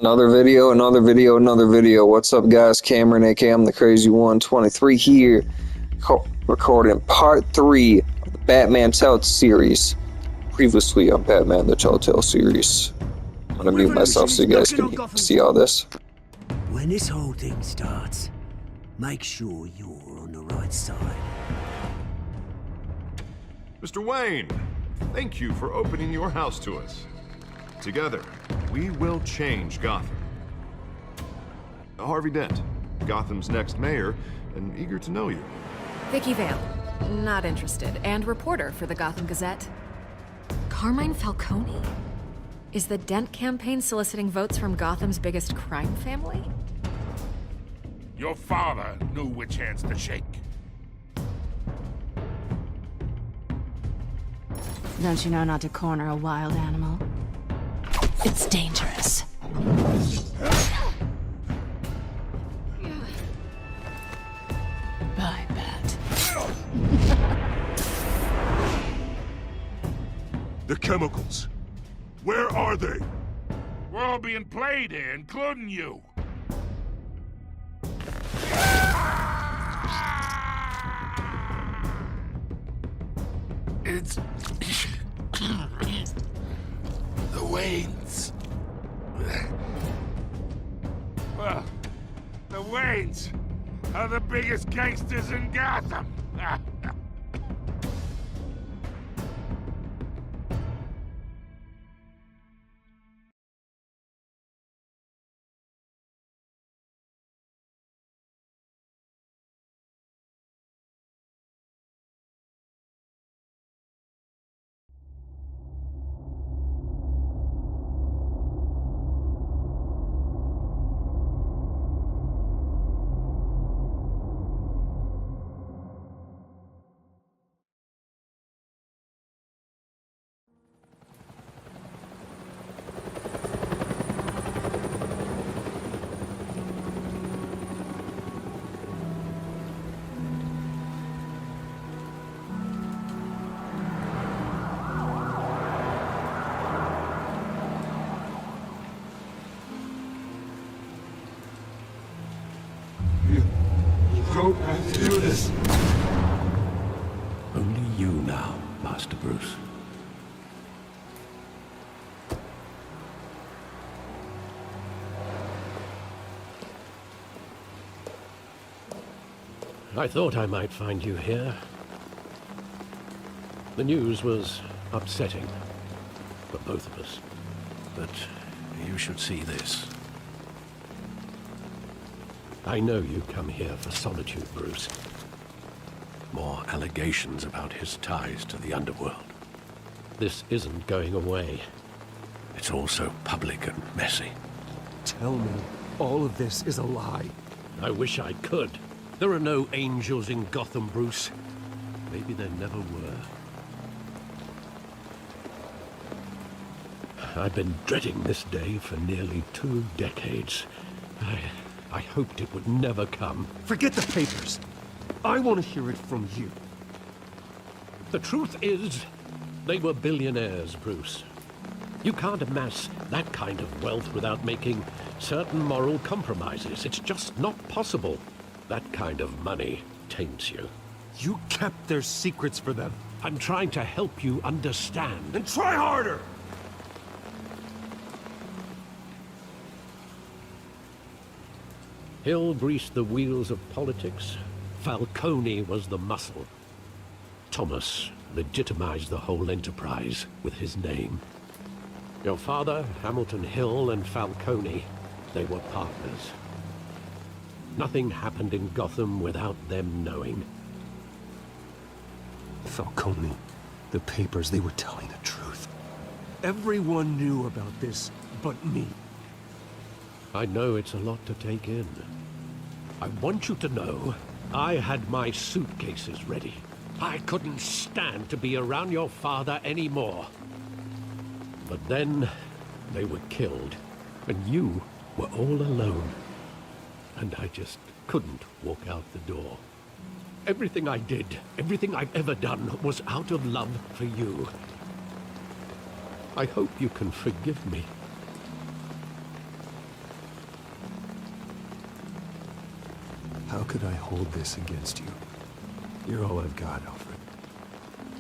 Another video, another video, another video. What's up, guys? Cameron, aka I'm the Crazy 123 here, recording part 3 of the Batman Telltale series. Previously on Batman the Telltale series. I'm gonna mute myself so you guys can see all this. When this whole thing starts, make sure you're on the right side. Mr. Wayne, thank you for opening your house to us. Together, we will change Gotham. Harvey Dent, Gotham's next mayor, and eager to know you. Vicky Vale, not interested, and reporter for the Gotham Gazette. Carmine Falcone? Is the Dent campaign soliciting votes from Gotham's biggest crime family? Your father knew which hands to shake. Don't you know not to corner a wild animal? It's dangerous. Bye, Bat. The chemicals. Where are they? We're all being played here, including you. It's... the Waynes. Well, the Waynes are the biggest gangsters in Gotham. Don't have to do this. Only you now, Master Bruce. I thought I might find you here. The news was upsetting for both of us. But you should see this. I know you come here for solitude, Bruce. More allegations about his ties to the underworld. This isn't going away. It's all so public and messy. Tell me, all of this is a lie. I wish I could. There are no angels in Gotham, Bruce. Maybe there never were. I've been dreading this day for nearly 2 decades. I hoped it would never come. Forget the papers. I want to hear it from you. The truth is, they were billionaires, Bruce. You can't amass that kind of wealth without making certain moral compromises. It's just not possible. That kind of money taints you. You kept their secrets for them. I'm trying to help you understand. And try harder! Hill greased the wheels of politics. Falcone was the muscle. Thomas legitimized the whole enterprise with his name. Your father, Hamilton Hill, and Falcone, they were partners. Nothing happened in Gotham without them knowing. Falcone, the papers, they were telling the truth. Everyone knew about this but me. I know it's a lot to take in. I want you to know, I had my suitcases ready. I couldn't stand to be around your father anymore. But then, they were killed, and you were all alone. And I just couldn't walk out the door. Everything I did, everything I've ever done, was out of love for you. I hope you can forgive me. How could I hold this against you? You're all I've got, Alfred.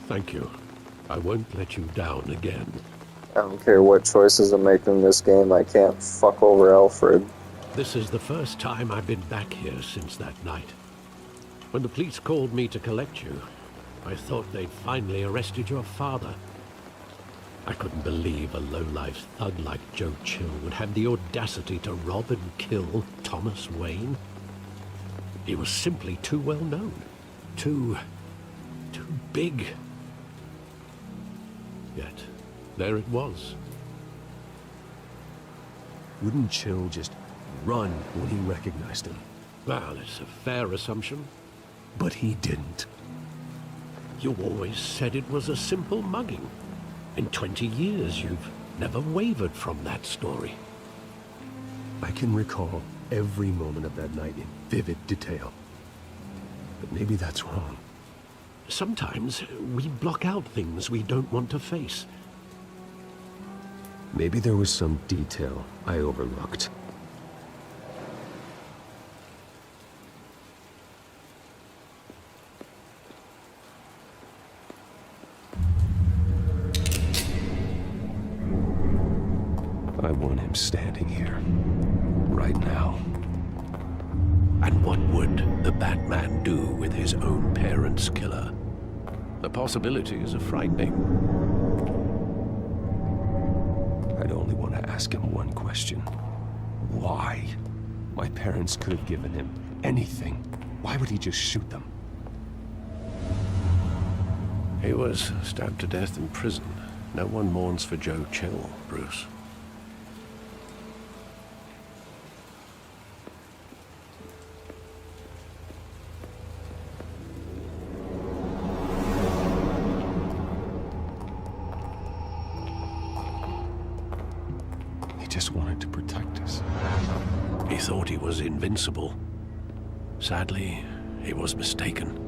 Thank you. I won't let you down again. I don't care what choices I make in this game, I can't fuck over Alfred. This is the first time I've been back here since that night. When the police called me to collect you, I thought they'd finally arrested your father. I couldn't believe a low-life thug like Joe Chill would have the audacity to rob and kill Thomas Wayne. He was simply too well known. Too big. Yet, there it was. Wouldn't Chill just run when he recognized him? Well, it's a fair assumption. But he didn't. You always said it was a simple mugging. In 20 years, you've never wavered from that story. I can recall every moment of that night in vivid detail. But maybe that's wrong. Sometimes we block out things we don't want to face. Maybe there was some detail I overlooked. I want him standing here, right now. And what would the Batman do with his own parents' killer? The possibilities are frightening. I'd only want to ask him one question. Why? My parents could have given him anything. Why would he just shoot them? He was stabbed to death in prison. No one mourns for Joe Chill, Bruce. He just wanted to protect us. He thought he was invincible. Sadly, he was mistaken.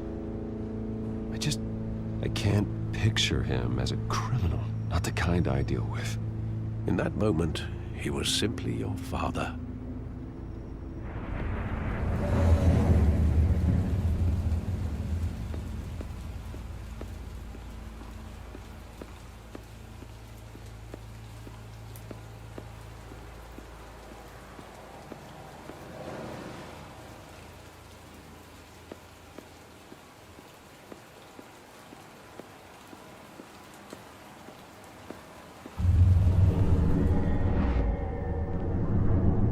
I can't picture him as a criminal. Not the kind I deal with. In that moment, he was simply your father.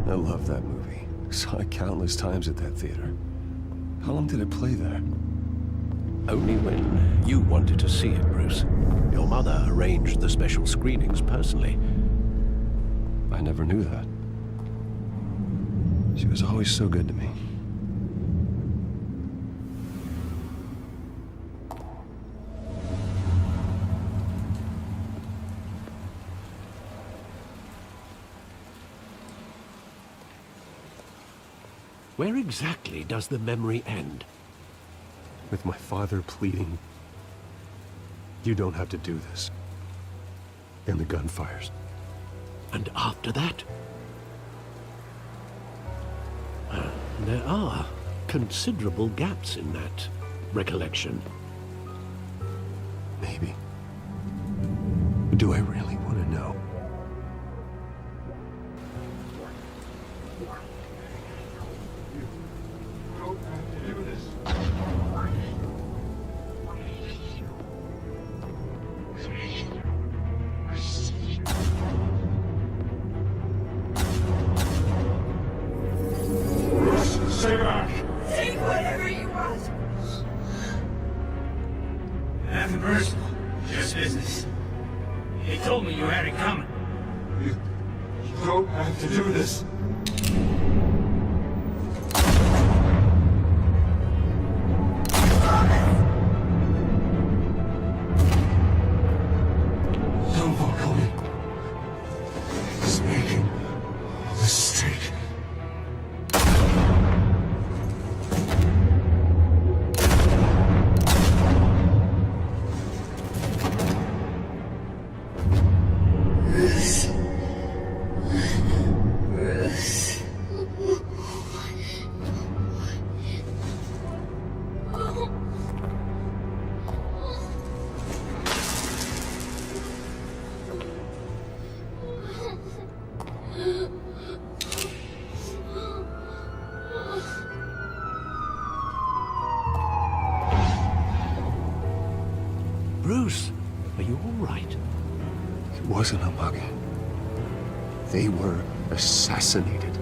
I love that movie. Saw it countless times at that theater. How long did it play there? Only when you wanted to see it, Bruce. Your mother arranged the special screenings personally. I never knew that. She was always so good to me. Where exactly does the memory end? With my father pleading, "You don't have to do this." And the gun fires. And after that? There are considerable gaps in that recollection. Maybe. Do I really want to know? Stay back! Take whatever you want. Nothing personal, just business. He told me you had it coming. You don't have to do this. Don't walk away. He's making a mistake. wasn't a mug. They were assassinated.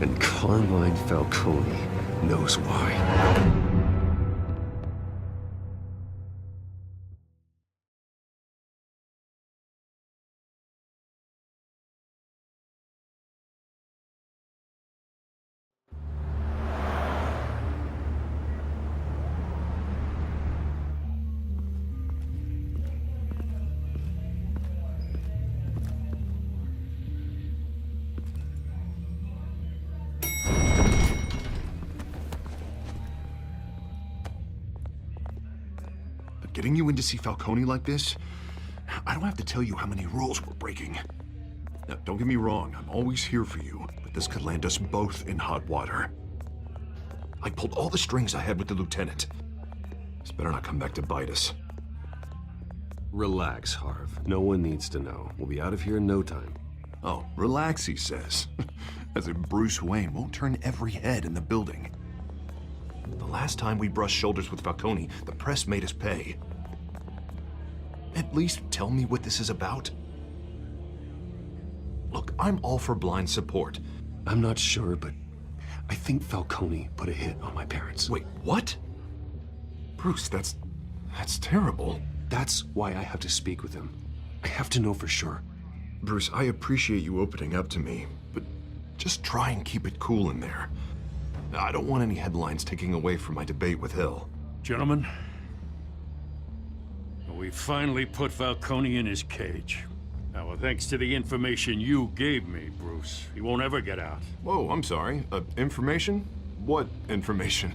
And Carmine Falcone knows why. Getting you in to see Falcone like this, I don't have to tell you how many rules we're breaking. Now, don't get me wrong, I'm always here for you, but this could land us both in hot water. I pulled all the strings I had with the lieutenant. This better not come back to bite us. Relax, Harv. No one needs to know. We'll be out of here in no time. Oh, relax, he says. As if Bruce Wayne won't turn every head in the building. The last time we brushed shoulders with Falcone, the press made us pay. At least tell me what this is about. Look, I'm all for blind support. I'm not sure, but I think Falcone put a hit on my parents. Wait, what? Bruce, that's terrible. That's why I have to speak with him. I have to know for sure. Bruce, I appreciate you opening up to me, but just try and keep it cool in there. I don't want any headlines taking away from my debate with Hill. Gentlemen, we finally put Falcone in his cage. Now, well, thanks to the information you gave me, Bruce, he won't ever get out. Whoa, I'm sorry. Information? What information?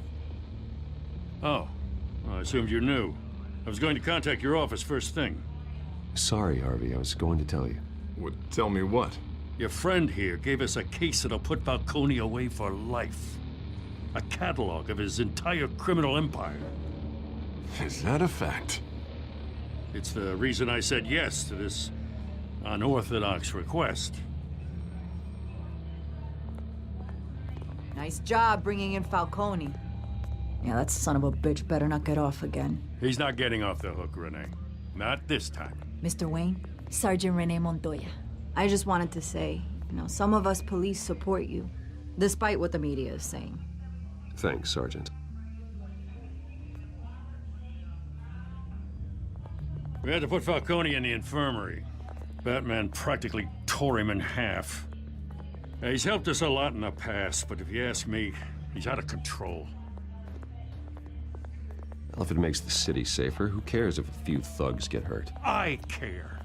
Oh, well, I assumed you knew. I was going to contact your office first thing. Sorry, Harvey. I was going to tell you. Tell me what? Your friend here gave us a case that'll put Falcone away for life. A catalog of his entire criminal empire. Is that a fact? It's the reason I said yes to this unorthodox request. Nice job bringing in Falcone. Yeah, that son of a bitch better not get off again. He's not getting off the hook, Renee. Not this time. Mr. Wayne, Sergeant Renee Montoya. I just wanted to say, some of us police support you, despite what the media is saying. Thanks, Sergeant. We had to put Falcone in the infirmary. Batman practically tore him in half. He's helped us a lot in the past, but if you ask me, he's out of control. Well, if it makes the city safer, who cares if a few thugs get hurt? I care.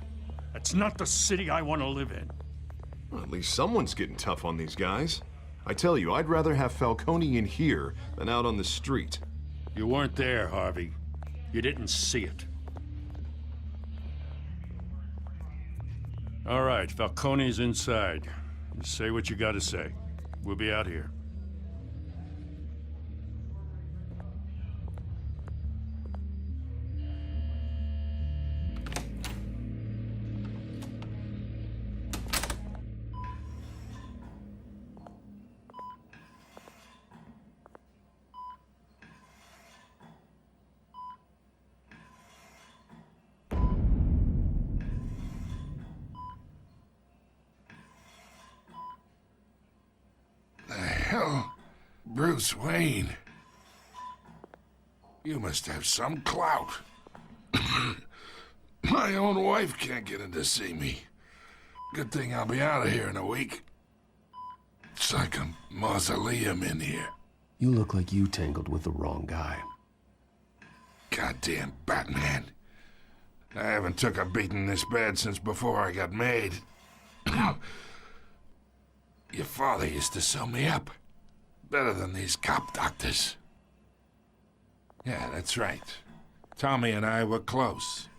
That's not the city I want to live in. Well, at least someone's getting tough on these guys. I tell you, I'd rather have Falcone in here than out on the street. You weren't there, Harvey. You didn't see it. All right, Falcone's inside. Just say what you gotta say. We'll be out here. Hell, Bruce Wayne. You must have some clout. My own wife can't get in to see me. Good thing I'll be out of here in a week. It's like a mausoleum in here. You look like you tangled with the wrong guy. Goddamn Batman. I haven't took a beating this bad since before I got made. Your father used to sew me up. Better than these cop doctors. Yeah, that's right. Tommy and I were close.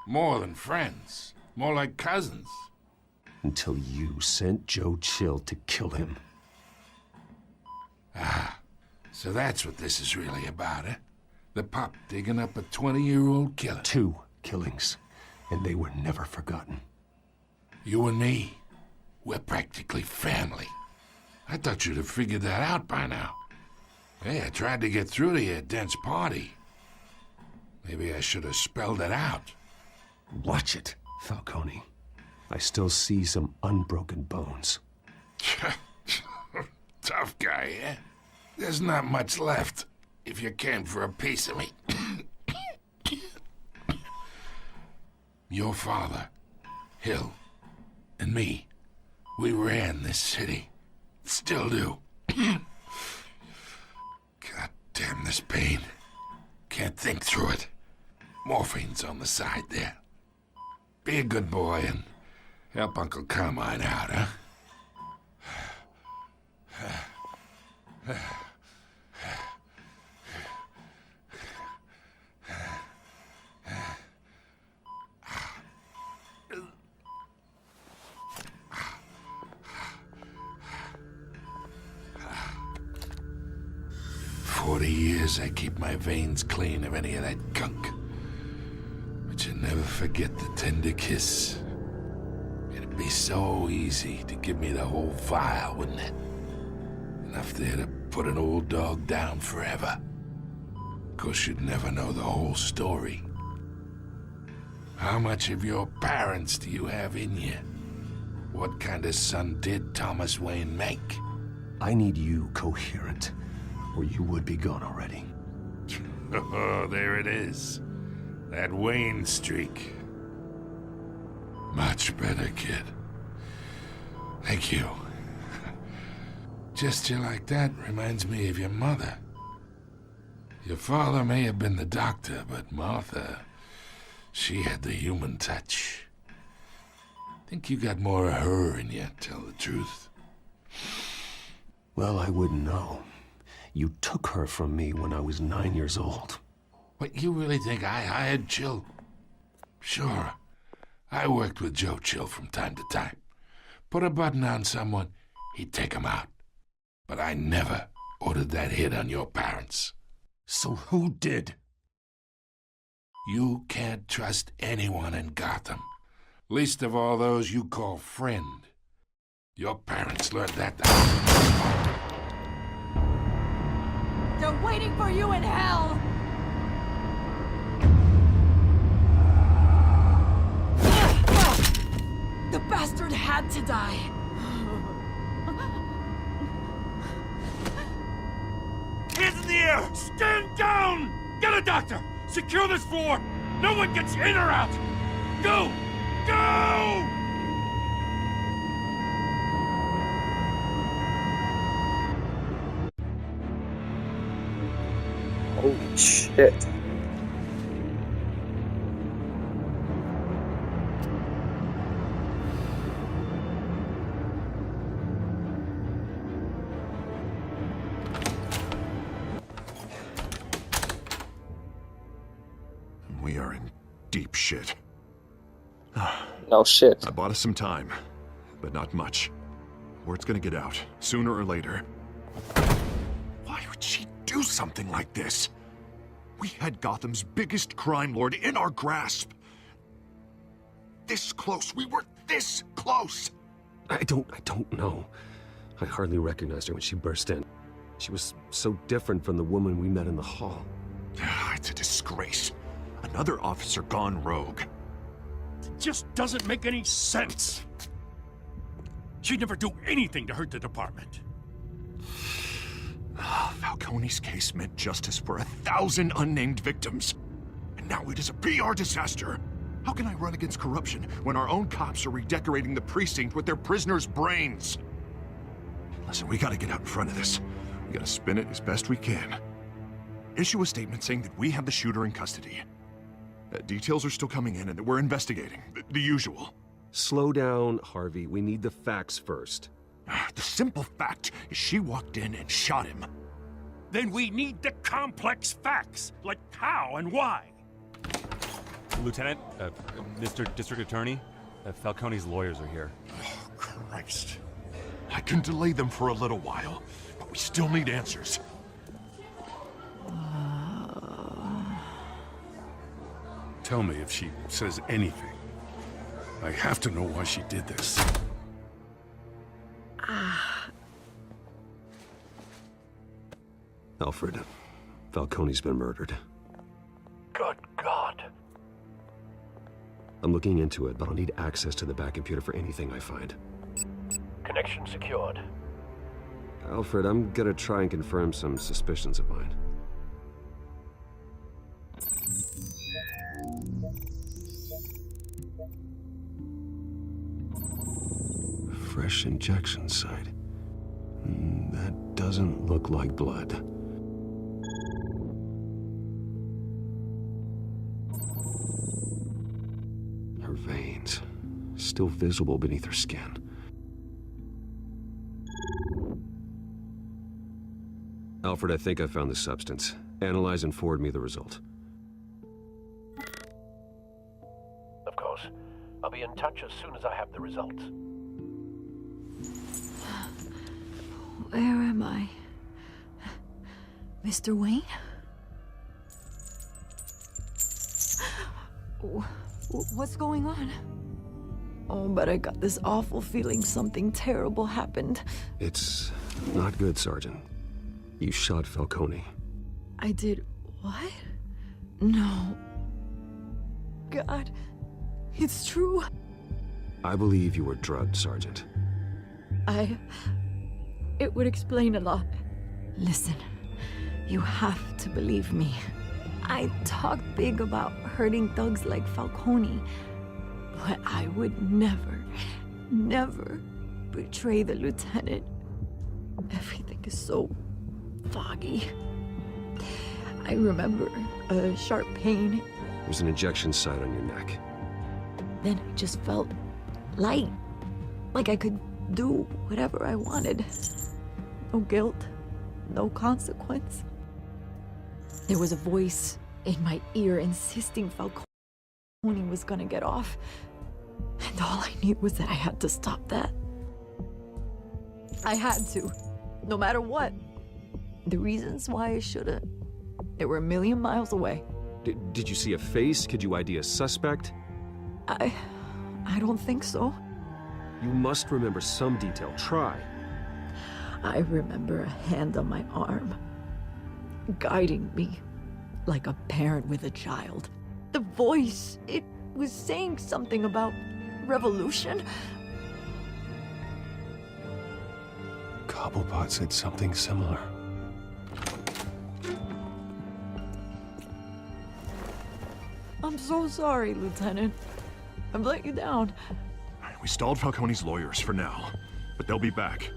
More than friends. More like cousins. Until you sent Joe Chill to kill him. Ah, so that's what this is really about, eh? The pup digging up a 20-year-old killer. 2 killings, and they were never forgotten. You and me, we're practically family. I thought you'd have figured that out by now. Hey, I tried to get through to your dense party. Maybe I should have spelled it out. Watch it, Falcone. I still see some unbroken bones. Tough guy, eh? There's not much left if you came for a piece of me. Your father, Hill, and me, we ran this city. Still do. God damn this pain. Can't think through it. Morphine's on the side there. Be a good boy and help Uncle Carmine out, huh? 40 years I keep my veins clean of any of that gunk. But you never forget the tender kiss. It'd be so easy to give me the whole vial, wouldn't it? Enough there to put an old dog down forever. Of course, you'd never know the whole story. How much of your parents do you have in you? What kind of son did Thomas Wayne make? I need you coherent, or you would be gone already. Oh, there it is. That Wayne streak. Much better, kid. Thank you. Gesture like that reminds me of your mother. Your father may have been the doctor, but Martha, she had the human touch. Think you got more of her in you, tell the truth. Well, I wouldn't know. You took her from me when I was 9 years old. What, you really think I hired Chill? Sure. I worked with Joe Chill from time to time. Put a button on someone, he'd take him out. But I never ordered that hit on your parents. So who did? You can't trust anyone in Gotham. Least of all those you call friend. Your parents learned that. They're waiting for you in hell! The bastard had to die. Hands in the air! Stand down! Get a doctor! Secure this floor! No one gets in or out! Go! Go! Holy shit. We are in deep shit. No shit. I bought us some time, but not much. Word's gonna get out, sooner or later. Why would she do something like this? We had Gotham's biggest crime lord in our grasp. This close. We were this close. I don't know. I hardly recognized her when she burst in. She was so different from the woman we met in the hall. It's a disgrace. Another officer gone rogue. It just doesn't make any sense. She'd never do anything to hurt the department. Falcone's case meant justice for 1,000 unnamed victims. And now it is a PR disaster. How can I run against corruption when our own cops are redecorating the precinct with their prisoners' brains? Listen, we gotta get out in front of this. We gotta spin it as best we can. Issue a statement saying that we have the shooter in custody. Details are still coming in and that we're investigating. The usual. Slow down, Harvey. We need the facts first. The simple fact is she walked in and shot him. Then we need the complex facts, like how and why. Lieutenant, Mr. District Attorney, Falcone's lawyers are here. Oh, Christ. I can delay them for a little while, but we still need answers. Tell me if she says anything. I have to know why she did this. Alfred, Falcone's been murdered. Good God. I'm looking into it, but I'll need access to the back computer for anything I find. Connection secured. Alfred, I'm gonna try and confirm some suspicions of mine. Fresh injection site. That doesn't look like blood. Her veins, still visible beneath her skin. Alfred, I think I found the substance. Analyze and forward me the result. Of course. I'll be in touch as soon as I have the results. Where am I? Mr. Wayne? What's going on? Oh, but I got this awful feeling something terrible happened. It's not good, Sergeant. You shot Falcone. I did what? No. God, it's true. I believe you were drugged, Sergeant. It would explain a lot. Listen, you have to believe me. I talk big about hurting thugs like Falcone, but I would never betray the lieutenant. Everything is so foggy. I remember a sharp pain. There's an injection site on your neck. Then I just felt light, like I could do whatever I wanted. No guilt, no consequence. There was a voice in my ear insisting Falcone was gonna get off. And all I knew was that I had to stop that. I had to, no matter what. The reasons why I shouldn't, they were a million miles away. Did you see a face? Could you ID a suspect? I don't think so. You must remember some detail. Try. I remember a hand on my arm, guiding me like a parent with a child. The voice, it was saying something about revolution. Cobblepot said something similar. I'm so sorry, Lieutenant. I've let you down. We stalled Falcone's lawyers for now, but they'll be back.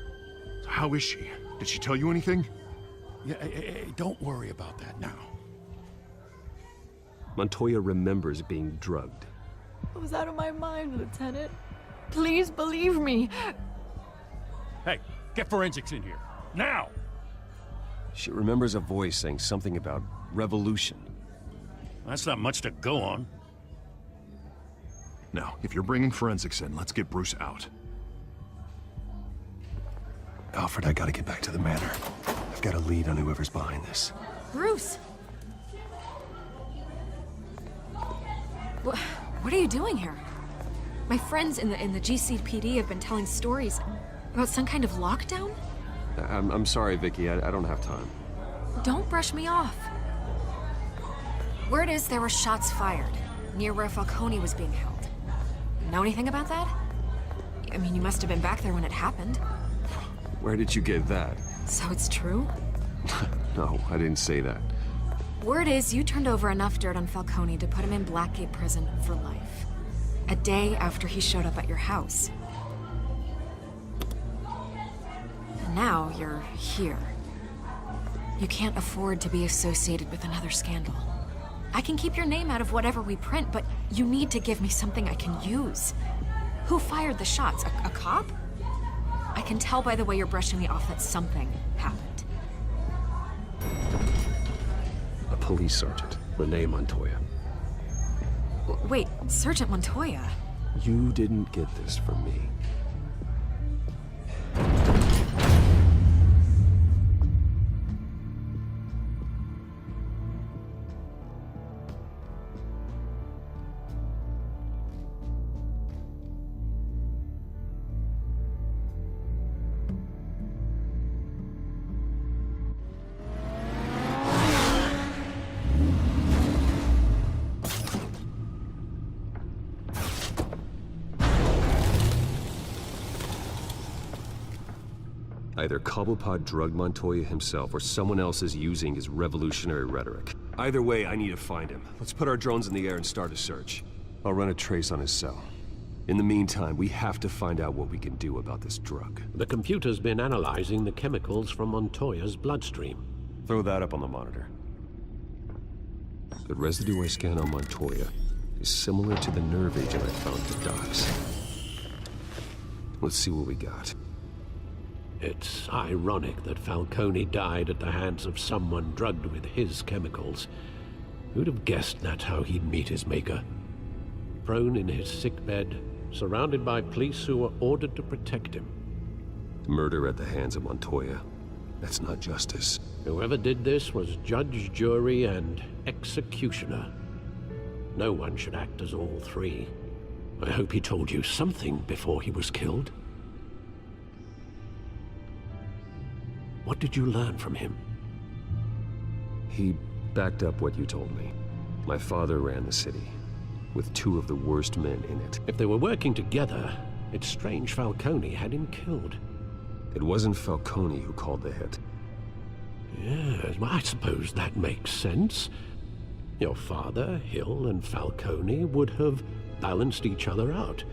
So how is she? Did she tell you anything? Yeah, hey, don't worry about that now. Montoya remembers being drugged. I was out of my mind, Lieutenant. Please believe me. Hey, get forensics in here. Now! She remembers a voice saying something about revolution. That's not much to go on. Now, if you're bringing forensics in, let's get Bruce out. Alfred, I gotta get back to the manor. I've got a lead on whoever's behind this. Bruce! What are you doing here? My friends in the GCPD have been telling stories about some kind of lockdown? I'm sorry, Vicky. I don't have time. Don't brush me off. Word is there were shots fired near where Falcone was being held. Know anything about that? I mean, you must have been back there when it happened. Where did you get that? So it's true? No, I didn't say that. Word is you turned over enough dirt on Falcone to put him in Blackgate Prison for life. A day after he showed up at your house. And now you're here. You can't afford to be associated with another scandal. I can keep your name out of whatever we print, but you need to give me something I can use. Who fired the shots? A cop? I can tell by the way you're brushing me off that something happened. A police sergeant, Renee Montoya. Wait, Sergeant Montoya? You didn't get this from me. Either Cobblepot drugged Montoya himself, or someone else is using his revolutionary rhetoric. Either way, I need to find him. Let's put our drones in the air and start a search. I'll run a trace on his cell. In the meantime, we have to find out what we can do about this drug. The computer's been analyzing the chemicals from Montoya's bloodstream. Throw that up on the monitor. The residue I scan on Montoya is similar to the nerve agent I found at the docks. Let's see what we got. It's ironic that Falcone died at the hands of someone drugged with his chemicals. Who'd have guessed that's how he'd meet his maker? Prone in his sickbed, surrounded by police who were ordered to protect him. Murder at the hands of Montoya. That's not justice. Whoever did this was judge, jury, and executioner. No one should act as all three. I hope he told you something before he was killed. What did you learn from him? He backed up what you told me. My father ran the city, with two of the worst men in it. If they were working together, it's strange Falcone had him killed. It wasn't Falcone who called the hit. Yes, well, I suppose that makes sense. Your father, Hill, and Falcone would have balanced each other out.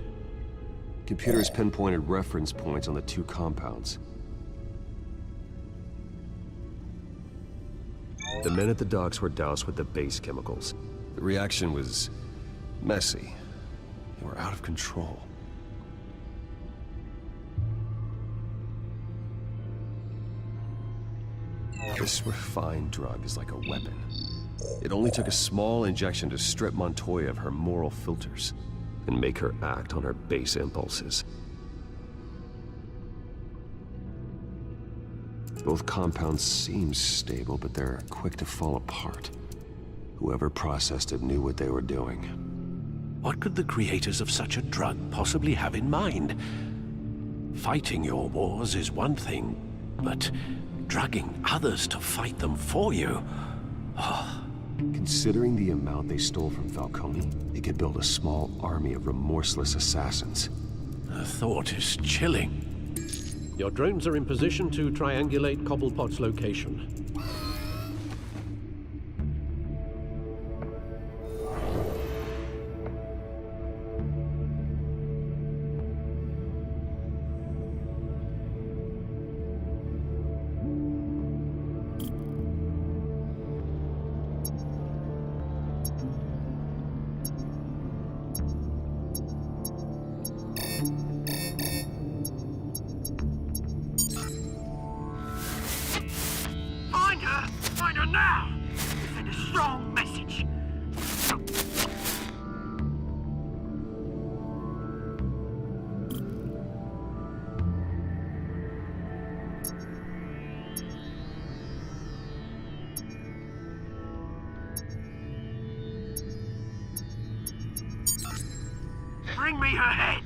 Computers pinpointed reference points on the two compounds. The men at the docks were doused with the base chemicals. The reaction was messy. They were out of control. This refined drug is like a weapon. It only took a small injection to strip Montoya of her moral filters and make her act on her base impulses. Both compounds seem stable, but they're quick to fall apart. Whoever processed it knew what they were doing. What could the creators of such a drug possibly have in mind? Fighting your wars is one thing, but drugging others to fight them for you? Oh. Considering the amount they stole from Falcone, they could build a small army of remorseless assassins. The thought is chilling. Your drones are in position to triangulate Cobblepot's location. Find her now! Send a strong message. Bring me her head!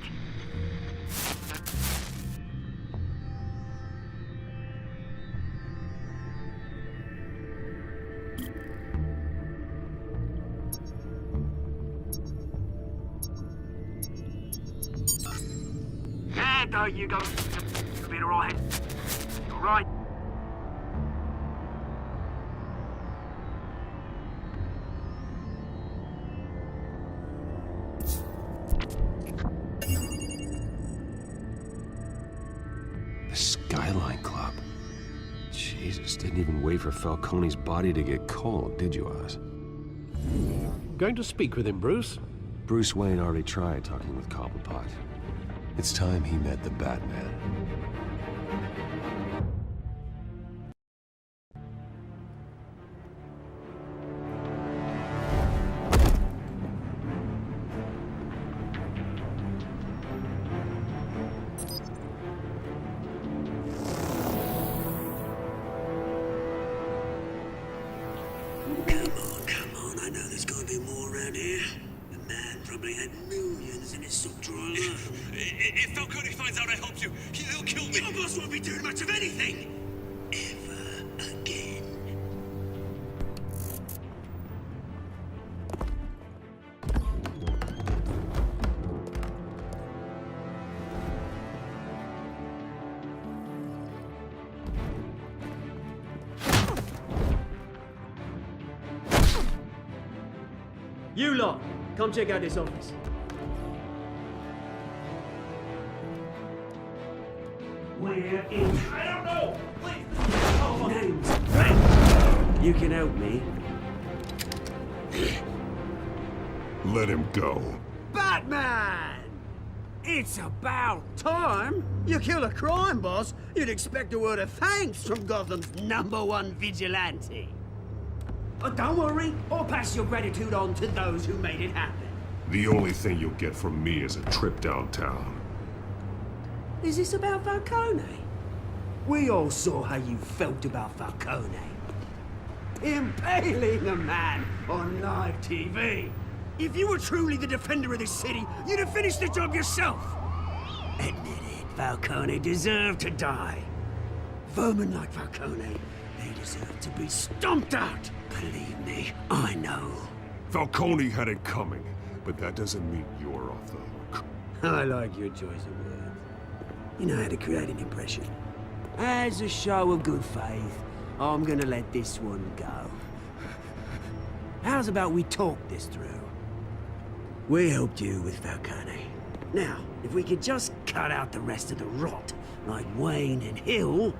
There you go. You'll be alright. Alright. The Skyline Club. Jesus, didn't even wait for Falcone's body to get cold, did you, Oz? Going to speak with him, Bruce? Bruce Wayne already tried talking with Cobblepot. It's time he met the Batman. Come on, I know there's gonna be more around here. The man probably had millions in his sock drawer alone. If Falcone finds out I helped you, he'll kill me. Your boss won't be doing much of anything! Ever again. You lot, come check out this office. Where is... I don't know! Please! Names. You can help me. Let him go. Batman! It's about time. You kill a crime boss, you'd expect a word of thanks from Gotham's #1 vigilante. But don't worry, I'll pass your gratitude on to those who made it happen. The only thing you'll get from me is a trip downtown. Is this about Falcone? We all saw how you felt about Falcone. Impaling a man on live TV. If you were truly the defender of this city, you'd have finished the job yourself. Admit it, Falcone deserved to die. Vermin like Falcone, they deserve to be stomped out. Believe me, I know. Falcone had it coming, but that doesn't mean you're off the hook. I like your choice of words. You know how to create an impression. As a show of good faith, I'm gonna let this one go. How's about we talk this through? We helped you with Falcone. Now, if we could just cut out the rest of the rot, like Wayne and Hill,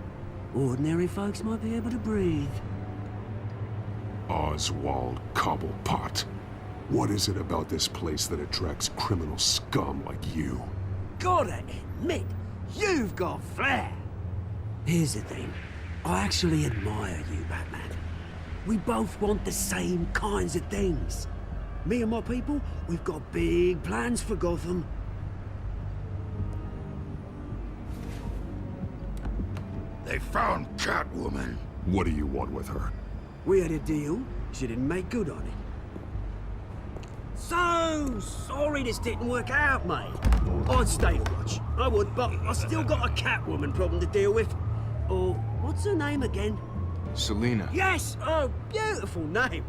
ordinary folks might be able to breathe. Oswald Cobblepot. What is it about this place that attracts criminal scum like you? Gotta admit, you've got flair. Here's the thing. I actually admire you, Batman. We both want the same kinds of things. Me and my people, we've got big plans for Gotham. They found Catwoman. What do you want with her? We had a deal. She didn't make good on it. So sorry this didn't work out, mate. I'd stay to watch. I would, but I still got a Catwoman problem to deal with. Or, what's her name again? Selina. Yes! Oh, beautiful name.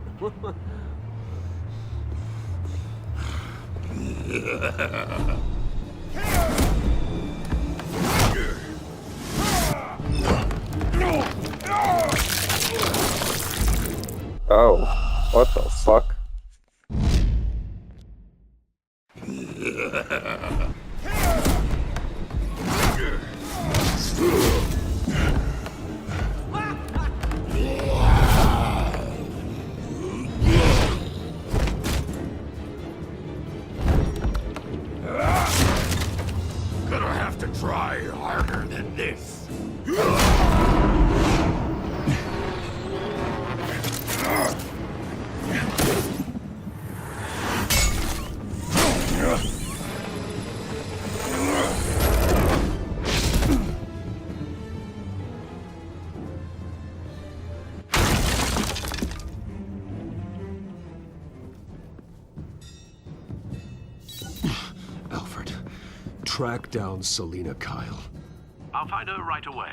Oh, what the fuck? Gonna have to try harder than this. Alfred, track down Selina Kyle. I'll find her right away.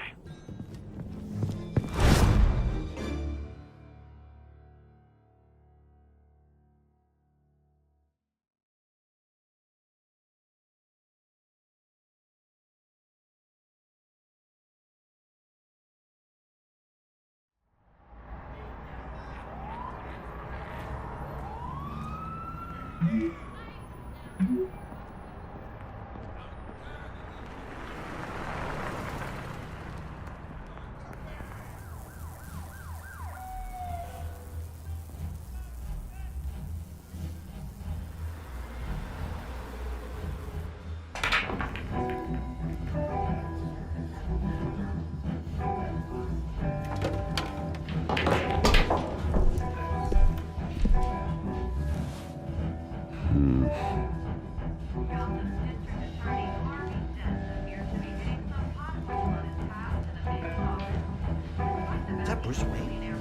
Is that Bruce Wayne?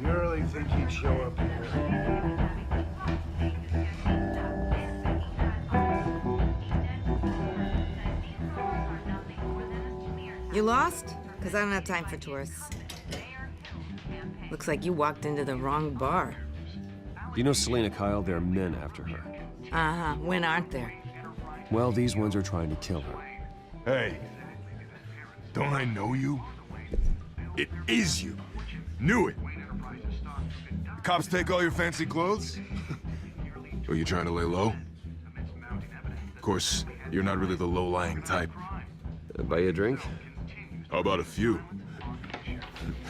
You really think he'd show up here? You lost? Because I don't have time for tourists. Looks like you walked into the wrong bar. You know Selina Kyle? There are men after her. Uh-huh. When aren't there? Well, these ones are trying to kill her. Hey, don't I know you? It is you. Knew it. The cops take all your fancy clothes? Are you trying to lay low? Of course, you're not really the low-lying type. Buy you a drink? How about a few?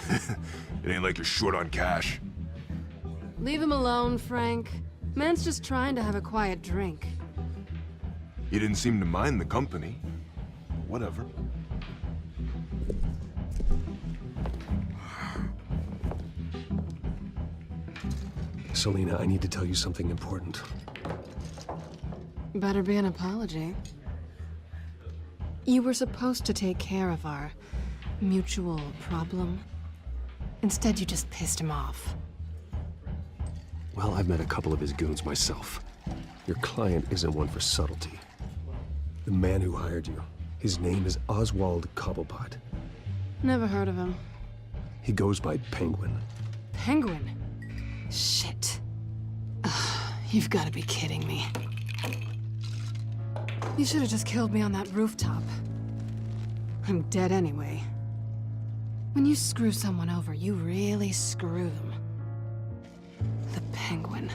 It ain't like you're short on cash. Leave him alone, Frank. Man's just trying to have a quiet drink. You didn't seem to mind the company. Whatever. Selena, I need to tell you something important. Better be an apology. You were supposed to take care of our mutual problem. Instead, you just pissed him off. Well, I've met a couple of his goons myself. Your client isn't one for subtlety. The man who hired you, his name is Oswald Cobblepot. Never heard of him. He goes by Penguin. Penguin? Shit. Ugh, you've got to be kidding me. You should have just killed me on that rooftop. I'm dead anyway. When you screw someone over, you really screw them. The Penguin.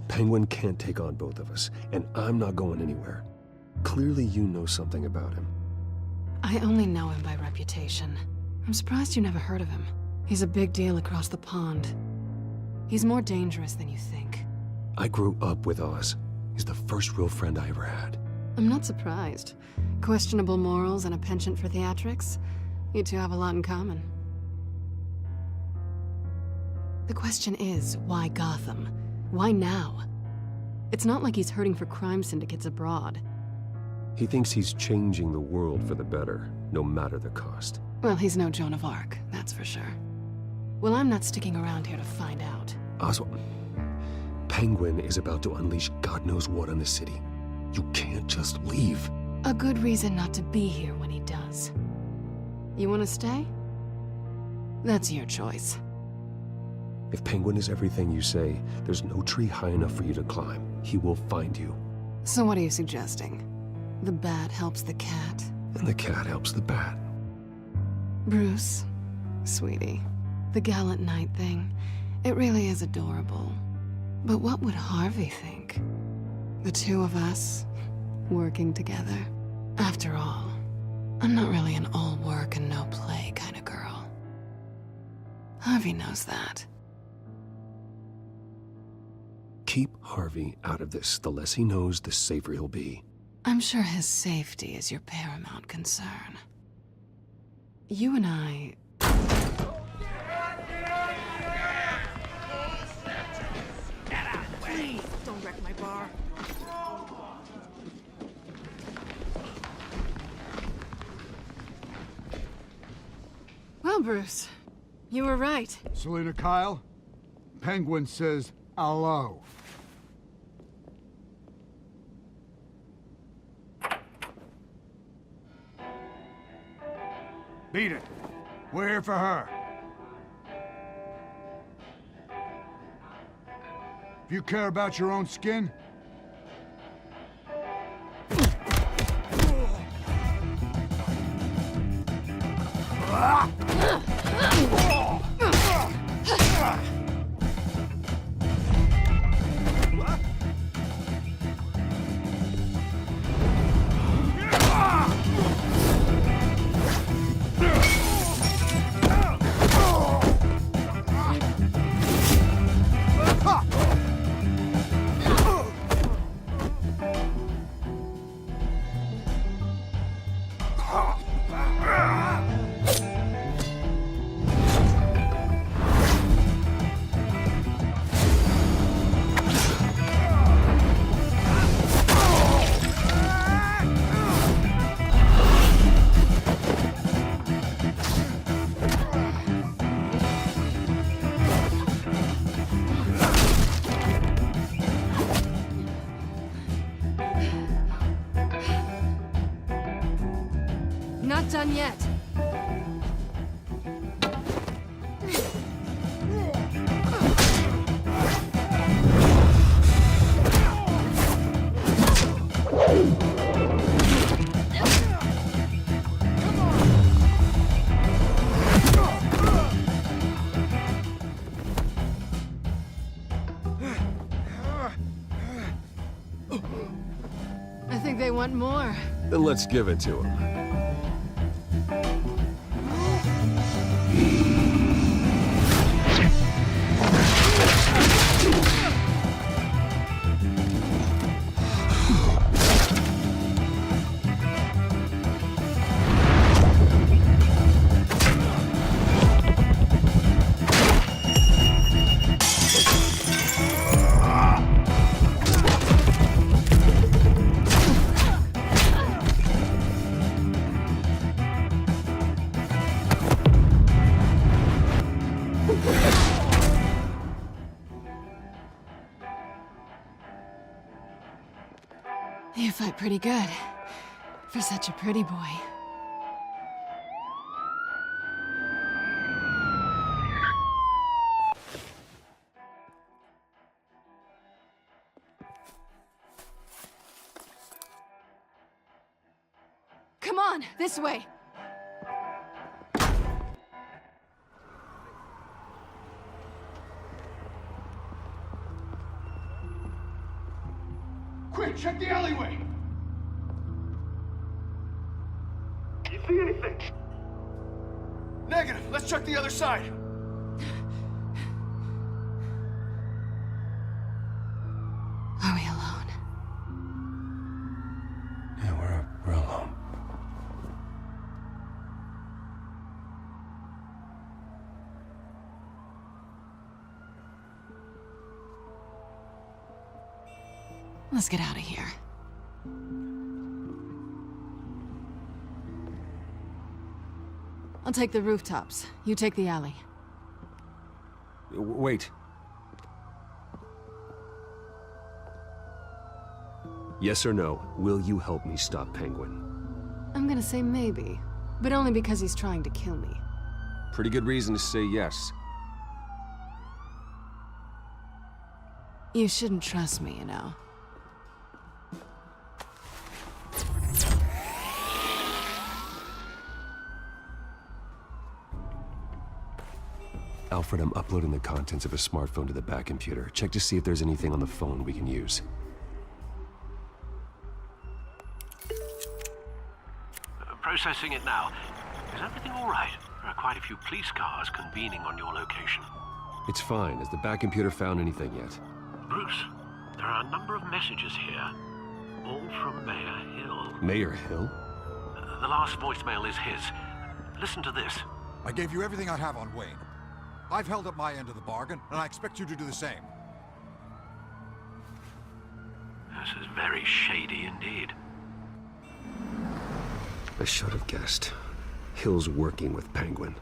Penguin can't take on both of us, and I'm not going anywhere. Clearly you know something about him. I only know him by reputation. I'm surprised you never heard of him. He's a big deal across the pond. He's more dangerous than you think. I grew up with Oz. He's the first real friend I ever had. I'm not surprised. Questionable morals and a penchant for theatrics. You two have a lot in common. The question is, why Gotham? Why now? It's not like he's hurting for crime syndicates abroad. He thinks he's changing the world for the better, no matter the cost. Well, he's no Joan of Arc, that's for sure. Well, I'm not sticking around here to find out. Oswald, Penguin is about to unleash God knows what on the city. You can't just leave. A good reason not to be here when he does. You want to stay? That's your choice. If Penguin is everything you say, there's no tree high enough for you to climb. He will find you. So what are you suggesting? The bat helps the cat? And the cat helps the bat. Bruce, sweetie, the gallant knight thing, it really is adorable. But what would Harvey think? The two of us, working together. After all, I'm not really an all work and no play kind of girl. Harvey knows that. Keep Harvey out of this. The less he knows, the safer he'll be. I'm sure his safety is your paramount concern. You and I... Please, don't wreck my bar. Well, Bruce, you were right. Selena Kyle, Penguin says hello. Beat it. We're here for her. If you care about your own skin, not done yet. think they want more. Then let's give it to him. You fight pretty good. For such a pretty boy. Come on, this way. Quick, check the alleyway! You see anything? Negative. Let's check the other side. Are we alone? Yeah, we're alone. Let's get out of here. I'll take the rooftops. You take the alley. Wait. Yes or no, will you help me stop Penguin? I'm gonna say maybe, but only because he's trying to kill me. Pretty good reason to say yes. You shouldn't trust me, you know. Alfred, I'm uploading the contents of a smartphone to the back computer. Check to see if there's anything on the phone we can use. Processing it now. Is everything all right? There are quite a few police cars convening on your location. It's fine. Has the back computer found anything yet? Bruce, there are a number of messages here, all from Mayor Hill. Mayor Hill? The last voicemail is his. Listen to this. I gave you everything I have on Wayne. I've held up my end of the bargain, and I expect you to do the same. This is very shady indeed. I should have guessed. Hill's working with Penguin.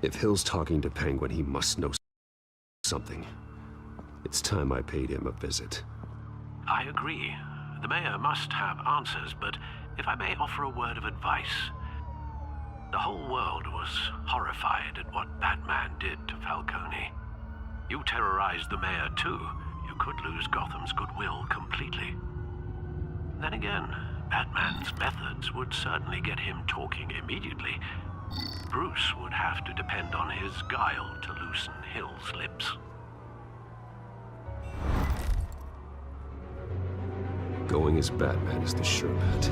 If Hill's talking to Penguin, he must know something. It's time I paid him a visit. I agree. The mayor must have answers, but if I may offer a word of advice. The whole world was horrified at what Batman did to Falcone. You terrorized the mayor too. You could lose Gotham's goodwill completely. Then again, Batman's methods would certainly get him talking immediately. Bruce would have to depend on his guile to loosen Hill's lips. Going as Batman is the sure bet.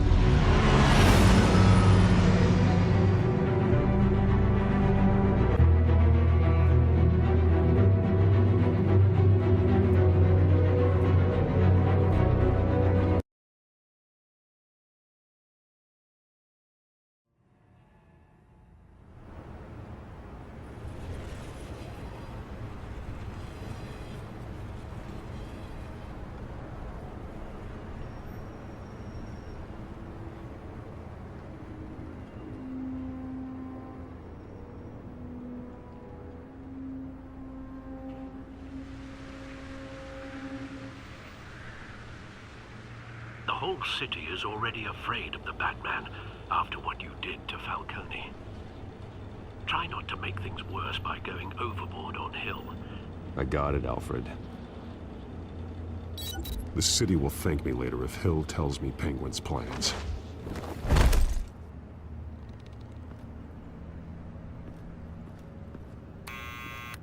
The whole city is already afraid of the Batman after what you did to Falcone. Try not to make things worse by going overboard on Hill. I got it, Alfred. The city will thank me later if Hill tells me Penguin's plans.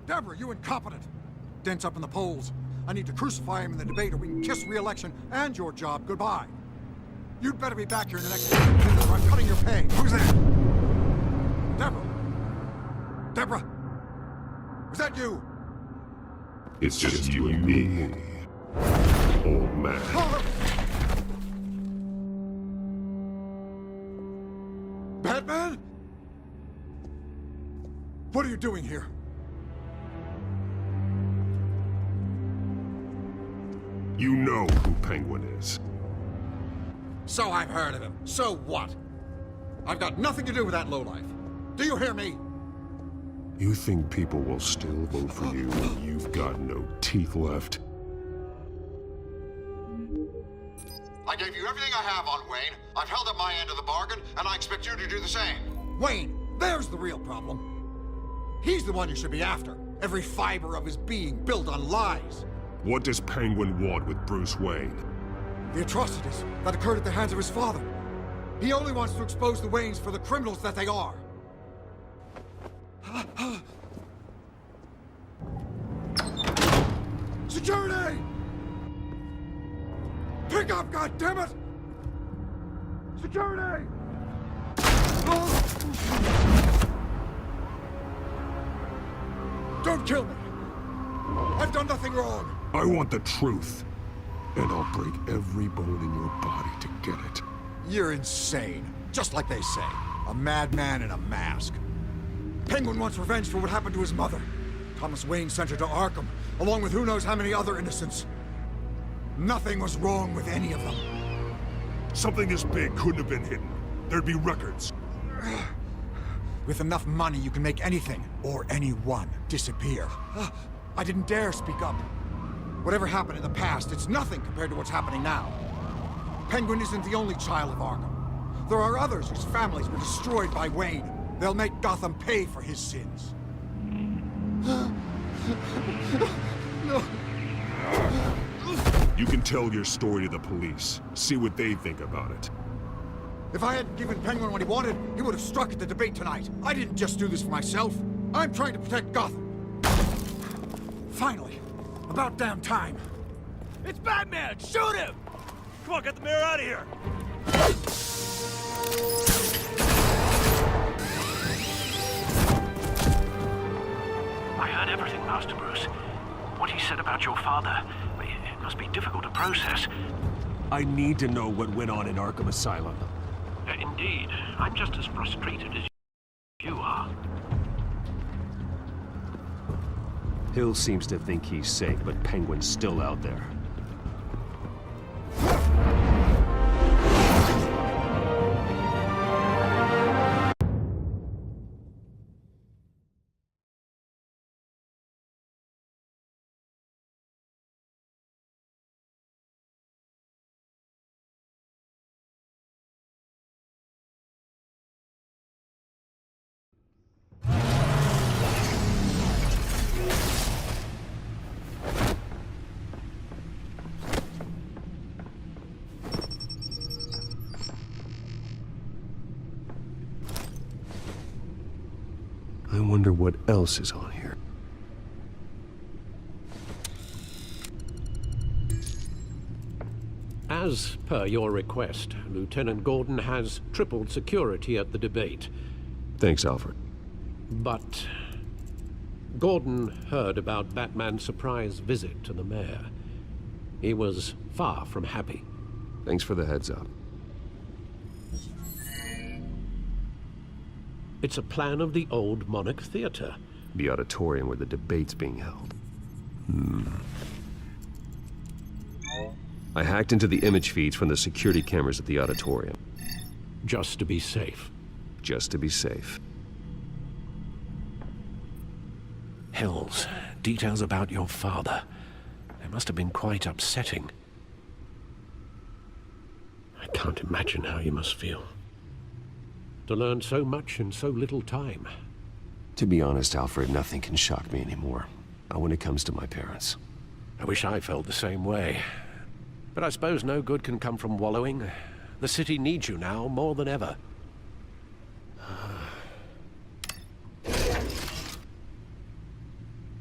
Deborah, you incompetent! Dents up in the poles. I need to crucify him in the debate, or we can kiss re-election and your job goodbye. You'd better be back here in the next 10 minutes, or I'm cutting your pay. Who's that? Deborah? Deborah? Was that you? It's just you and me, old man. Batman? What are you doing here? You know who Penguin is. So I've heard of him. So what? I've got nothing to do with that lowlife. Do you hear me? You think people will still vote for you when you've got no teeth left? I gave you everything I have on Wayne. I've held up my end of the bargain, and I expect you to do the same. Wayne, there's the real problem. He's the one you should be after. Every fiber of his being built on lies. What does Penguin want with Bruce Wayne? The atrocities that occurred at the hands of his father. He only wants to expose the Waynes for the criminals that they are. Security! Pick up, goddammit! Security! Don't kill me! I've done nothing wrong! I want the truth. And I'll break every bone in your body to get it. You're insane. Just like they say. A madman in a mask. Penguin wants revenge for what happened to his mother. Thomas Wayne sent her to Arkham, along with who knows how many other innocents. Nothing was wrong with any of them. Something this big couldn't have been hidden. There'd be records. With enough money, you can make anything, or anyone, disappear. I didn't dare speak up. Whatever happened in the past, it's nothing compared to what's happening now. Penguin isn't the only child of Arkham. There are others whose families were destroyed by Wayne. They'll make Gotham pay for his sins. No. You can tell your story to the police. See what they think about it. If I hadn't given Penguin what he wanted, he would have struck at the debate tonight. I didn't just do this for myself. I'm trying to protect Gotham. Finally. About damn time. It's Batman! Shoot him! Come on, get the mayor out of here! I heard everything, Master Bruce. What he said about your father, it must be difficult to process. I need to know what went on in Arkham Asylum. Indeed. I'm just as frustrated as you are. Hill seems to think he's safe, but Penguin's still out there. I wonder what else is on here. As per your request, Lieutenant Gordon has tripled security at the debate. Thanks, Alfred. But Gordon heard about Batman's surprise visit to the mayor. He was far from happy. Thanks for the heads up. It's a plan of the old Monarch Theater. The auditorium where the debate's being held. I hacked into the image feeds from the security cameras at the auditorium. Just to be safe. Just to be safe. Hills, details about your father. They must have been quite upsetting. I can't imagine how you must feel. To learn so much in so little time. To be honest, Alfred, nothing can shock me anymore. Not when it comes to my parents. I wish I felt the same way. But I suppose no good can come from wallowing. The city needs you now more than ever.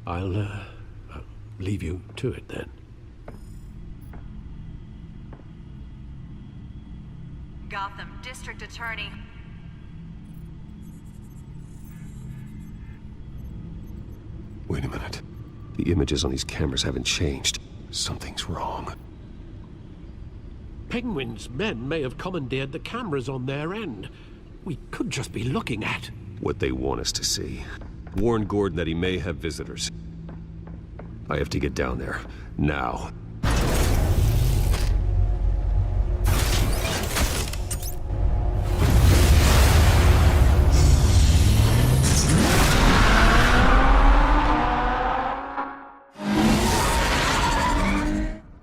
I'll leave you to it then. Gotham District Attorney. Wait a minute. The images on these cameras haven't changed. Something's wrong. Penguin's men may have commandeered the cameras on their end. We could just be looking at what they want us to see. Warn Gordon that he may have visitors. I have to get down there. Now.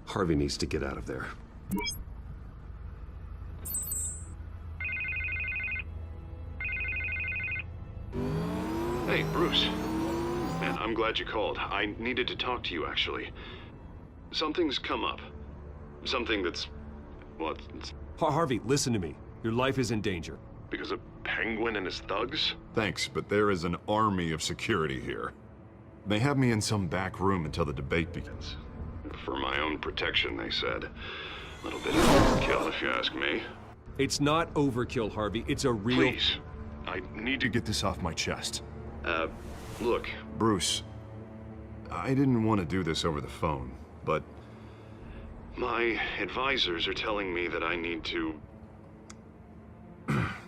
Harvey needs to get out of there. Hey, Bruce. Man, I'm glad you called. I needed to talk to you, actually. Something's come up. Something that's... well, it's... Harvey, listen to me. Your life is in danger. Because of Penguin and his thugs? Thanks, but there is an army of security here. They have me in some back room until the debate begins. For my own protection, they said. A little bit of overkill, if you ask me. It's not overkill, Harvey. It's a real... Please. I need to get this off my chest. Look. Bruce, I didn't want to do this over the phone, but... my advisors are telling me that I need to...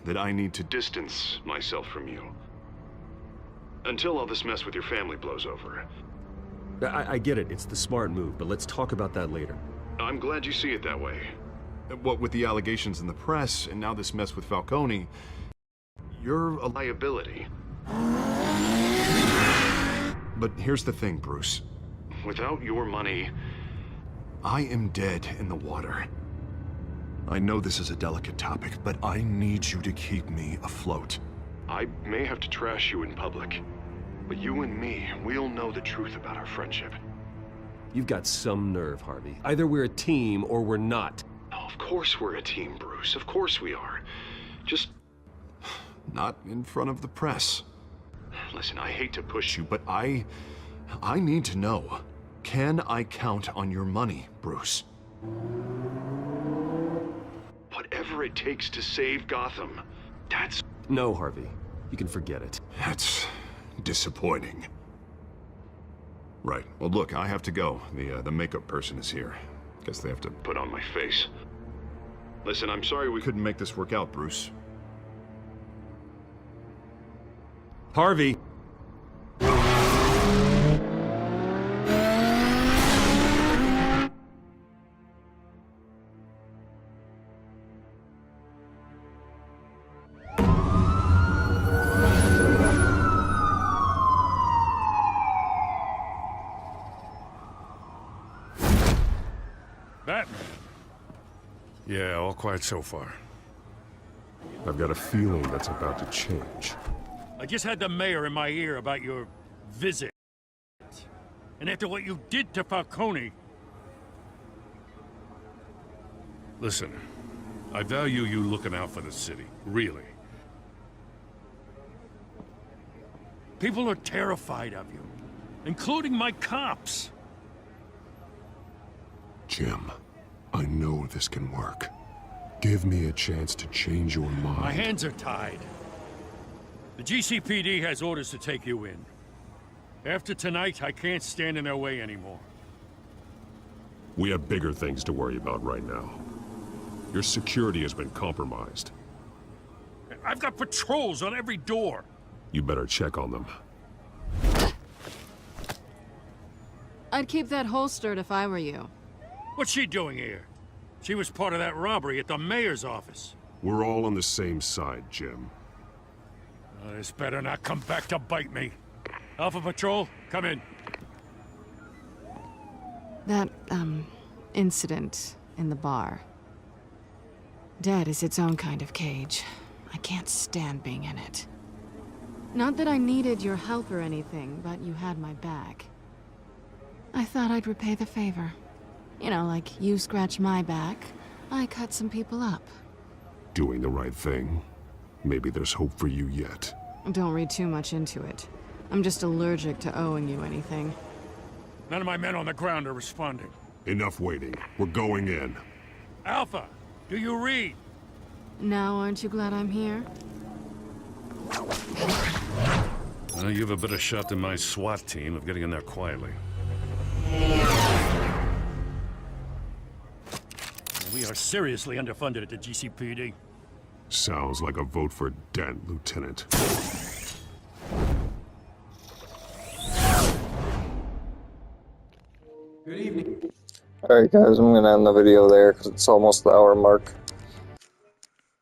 that I need to distance myself from you. Until all this mess with your family blows over. I get it. It's the smart move, but let's talk about that later. I'm glad you see it that way. What with the allegations in the press, and now this mess with Falcone, you're a liability. But here's the thing, Bruce. Without your money... I am dead in the water. I know this is a delicate topic, but I need you to keep me afloat. I may have to trash you in public, but you and me, we'll know the truth about our friendship. You've got some nerve, Harvey. Either we're a team or we're not. Oh, of course we're a team, Bruce. Of course we are. Just... not in front of the press. Listen, I hate to push you, but I need to know. Can I count on your money, Bruce? Whatever it takes to save Gotham, that's... No, Harvey. You can forget it. That's disappointing. Right. Well, look, I have to go. The makeup person is here. Guess they have to put on my face. Listen, I'm sorry we couldn't make this work out, Bruce. Harvey! Batman. Yeah, all quiet so far. I've got a feeling that's about to change. I just had the mayor in my ear about your visit. And after what you did to Falcone... Listen, I value you looking out for the city, really. People are terrified of you, including my cops. Jim, I know this can work. Give me a chance to change your mind. My hands are tied. The GCPD has orders to take you in. After tonight, I can't stand in their way anymore. We have bigger things to worry about right now. Your security has been compromised. I've got patrols on every door. You better check on them. I'd keep that holstered if I were you. What's she doing here? She was part of that robbery at the mayor's office. We're all on the same side, Jim. This better not come back to bite me. Alpha Patrol, come in. That, incident in the bar. Dead is its own kind of cage. I can't stand being in it. Not that I needed your help or anything, but you had my back. I thought I'd repay the favor. You know, like you scratch my back, I cut some people up. Doing the right thing. Maybe there's hope for you yet. Don't read too much into it. I'm just allergic to owing you anything. None of my men on the ground are responding. Enough waiting. We're going in. Alpha, do you read? Now aren't you glad I'm here? Well, you have a better shot than my SWAT team of getting in there quietly. We are seriously underfunded at the GCPD. Sounds like a vote for Dent, Lieutenant. Good evening. Alright guys, I'm gonna end the video there because it's almost the hour mark.